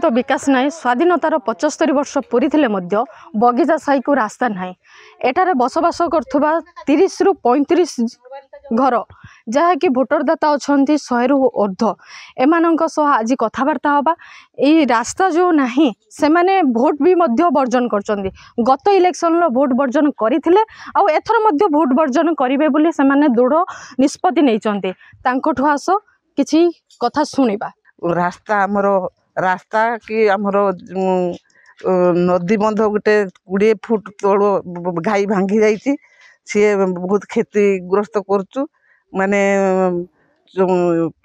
तो विकास ना स्वाधीनतार 75 वर्ष पूरी थे बगिचा साई को रास्ता ना एठारे बसवास कर 30 रु 35 घर जहाँकि भोटरदाता अच्छा 100 रु ऊर्ध्व एम आज कथबार्ता हाँ यही रास्ता जो ना से माने भोट भी बर्जन कर गत इलेक्शन भोट बर्जन करते आउथर भोट बर्जन करेंगे बोली से दृढ़ निष्पत्ति नहीं आस किसी कथा शुणा रास्ता आमर रास्ता कि आमर नदी बंध गोटे 20 फुट तल घाई भांगी जाइए सी बहुत क्षतिग्रस्त करचु माने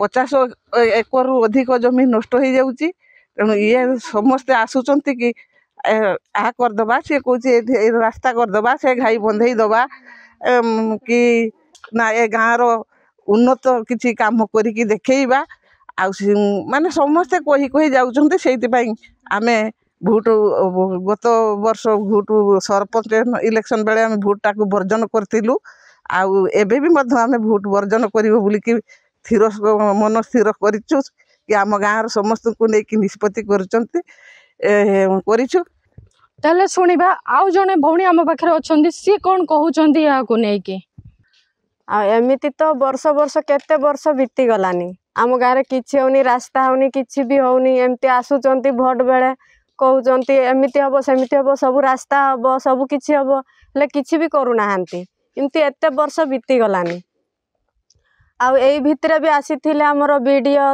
50 एकर रु अधिक जमी नष्ट हो जाउची तेणु ये समस्ते आसुचंती कि आ करदबा सी कह रास्ता करदबा से घाई बंधई दबा कि ना ए गाँव उन्नत किसी काम करिकी देखैबा माने समस्ते कही कही जाउचंती सेइतिपई आमे भोट गत वर्ष भोट सरपंच इलेक्शन बेले आमे भोट टाकू वर्जन करथिलु आउ एबे भी मध्य आमे भोट वर्जन करिवो बोली कि स्थिर मन स्थिर करिछु कि आम गाँव समस्त को लेकिन निष्पत्ति करचंती करिछु ताले सुनिबा आउ जने भौणी आम पाखरे अछंती सी कोन कहउचंती या को नै कि एमिति तो वर्ष वर्ष केते वर्ष बीती गलानी आम गाँव किसी होनी रास्ता होनी किसी भी होनी एमती आसुचंती भोट बेले कहउचंती एमिति हबो सेमिति हबो सब रास्ता हबो सब किछि हबो ले किछि भी करू नाहंती एमती एते वर्ष बीती गलानी आउ एई भितरे भी आसीथिले हमर बीडीओ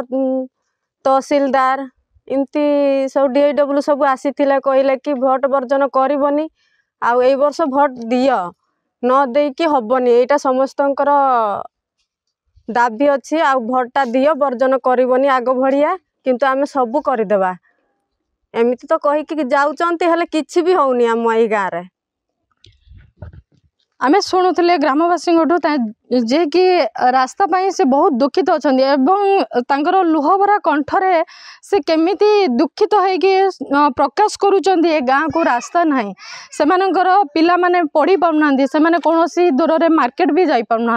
तहसीलदार एमती सब डीआईडब्ल्यू सब आसीथिले कहले कि भोट वर्जन करबनी आउ एई वर्ष भोट दियो न देई कि हबनी एटा समस्तंकर दाबी अच्छी आ भोटा दियो वर्जन करबनी आग भड़िया किंतु आमे सब करदेबा एमिति तो कहीकि जाउचंती हेले किछि भी होउनी आम एई गाँव रे आमे शुणुले ग्रामवासी जे कि रास्ता पाई से बहुत दुखित अच्छा एवं लुहभरा कंठरे से केमिति दुखित होगी प्रकाश करुँच गाँव को रास्ता ना से पिला माने पढ़ी पाना से कौन दूर में मार्केट भी जाई पाना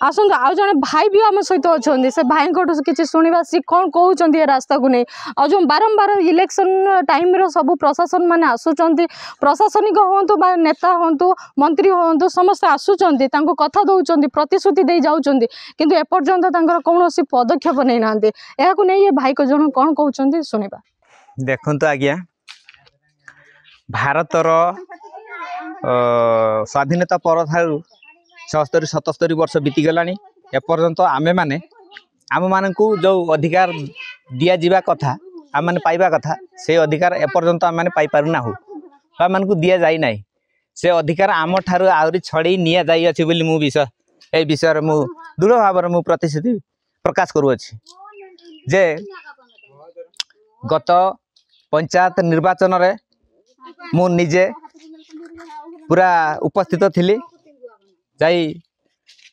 आसतु आउ जड़े भाई भी आम सहित अच्छा से भाई किसी शुणा सी कौन कहते ये रास्ता को नहीं आ जो बारंबार इलेक्शन टाइम सब प्रशासन माने आसुचंती प्रशासनिक हूँ नेता हूँ मंत्री हूँ समस्ते आसुचंती कथा दौरान प्रतिश्रुति दे जाउचंती किंतु एपर्यंत कौन पदक्षेप नहीं ना ये भाई को जन कौन कहते शुणा देखु आज्ञा भारतर स्वाधीनता पर 76-77 वर्ष बीतीगला एपर्यंत आमे माने आम मान जो अधिकार दि जा कथा आम मैंने पाइबा कथा से अधिकार एपर्यंत आम मैंने पाई पारना हो आम मान दि जाई नहीं से अधिकार आम ठारू आहरी छड़े नि जा विषय मु दृढ़ भाव में प्रतिश्रुति प्रकाश करुँची जे गत पंचायत निर्वाचन रे मु निजे पूरा उपस्थित थिली जाई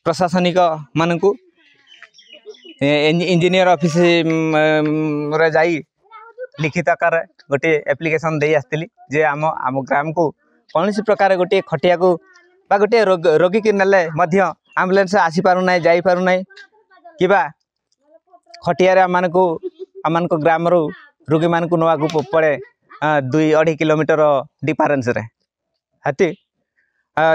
प्रशासनिक मानकु इंजीनियर ऑफिस रे जाई लिखित आकार गोटे एप्लिकेशन दे आसती जे आम आम ग्राम को कौन प्रकार गोटे खटिया को गोटे रोगी की नेले एम्बुलेंस आसी पारुना जाई पारुना कि खटिया आम ग्राम रू रोगी मान को नवा को पड़े 2-2.5 किलोमीटर डिफरेन्स रे हाथी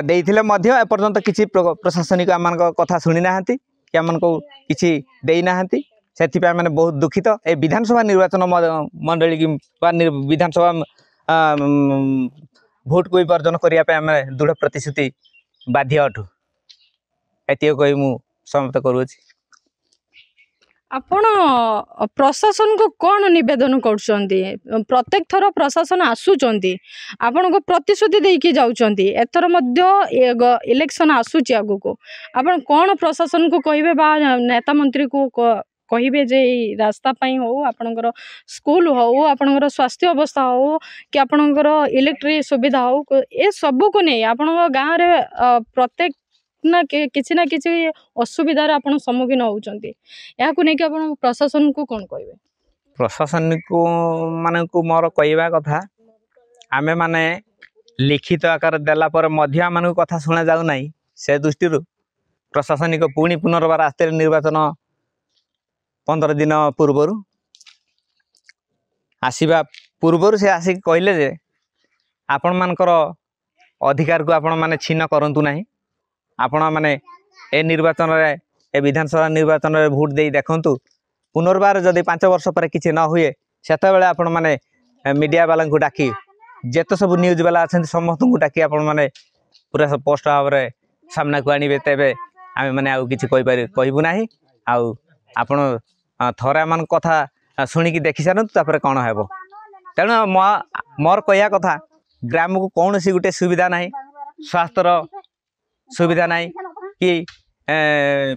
देइथिले मध्य एपर्यंत किसी प्रशासनिक आम कथा शुणी ना कि आम को किसी दे ना से मैंने बहुत दुखित ए विधानसभा निर्वाचन मंडली की विधानसभा भोट को वर्जन करने दृढ़ प्रतिश्रुति बाध्य अठु एति कही मु समाप्त करूछि आपण प्रशासन को कौन निवेदन करछंती प्रत्येक थर प्रशासन आसुचंती आपण को प्रतिश्रुति देकी जाउचंती एथर मध्य इलेक्शन आसुची आगु को आपण कौन प्रशासन को कहिबे बा नेता मंत्री को कहिबे जे रास्ता पई हो आपनकर स्कूल हो आपनकर स्वास्थ्य अवस्था हो कि आपनकर इलेक्ट्रिक सुविधा हो ए सब को नहीं आपण गाँव रे प्रत्येक ना किसी ना किसी असुविधार आपण सम्मुखीन होउचंती या को नहीं कि आपण प्रशासन को कौन कहिबे प्रशासन को माने को मोर कहवा कथा आमे माने लिखित आकार देला पर मध्य मान कथा शुणा जाऊ नहीं से दृष्टि प्रशासनिक पुणी पुनर्बार आस्ते निर्वाचन 15 दिन पूर्व आसवा पूर्वर से आसिक कहले जे आपण मानकर अधिकार को आपण माने छीन करंतु नाही आपण माने ए निर्वाचन रे ए विधानसभा निर्वाचन रे भोट दे देखंतु पुनर्बार जदि 5 वर्ष पर किछि न हुए सेते बेले आपण माने मीडिया वाला को डाकी जेते सब न्यूज वाला अछन समस्त को डाकी आपण माने पूरा स्पष्ट भाव रे सामना को आनिबे तेबे आमे माने आउ किछि कहबु नाही आउ आपण थरा मान कथा शुणी की देखी सारन तापर कौन हेबो तेणु मोर कहया कथा ग्राम को कौन सी गोटे सुविधा नहीं स्वास्थ्यर सुविधा नहीं कि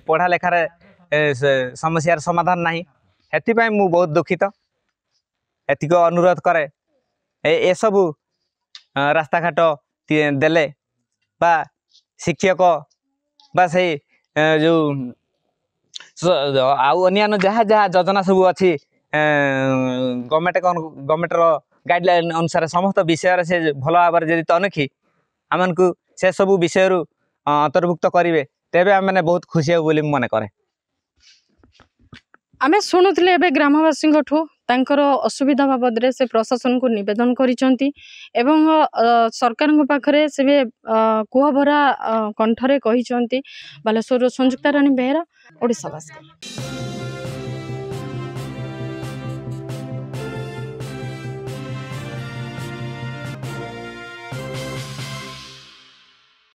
पढ़ा लेखार समस्यार समाधान नहीं हेतिपाई मु बहुत दुखित एतिक अनुरोध करे ए सबू रास्ता घाट देले बा शिक्षक बा से जो आउ अन्य जहाँ जहाँ योजना सब अच्छी गवर्नमेंट गाइडलाइन अनुसार समस्त विषय से भल भाव जब तनखी आम को से सब विषय अंतर्भुक्त करेंगे तेरे आम मैंने बहुत खुशी हो बोली मन करे आमे शुणुले एवं ग्रामवासी तांकर असुविधा बाबद से प्रशासन को निवेदन करिसेंती एवं सरकार पाखरे से कुहभरा कंठरे कहिसेंती। बालेश्वर संयुक्ता रानी बेहेरा ओडिशा भास्कर।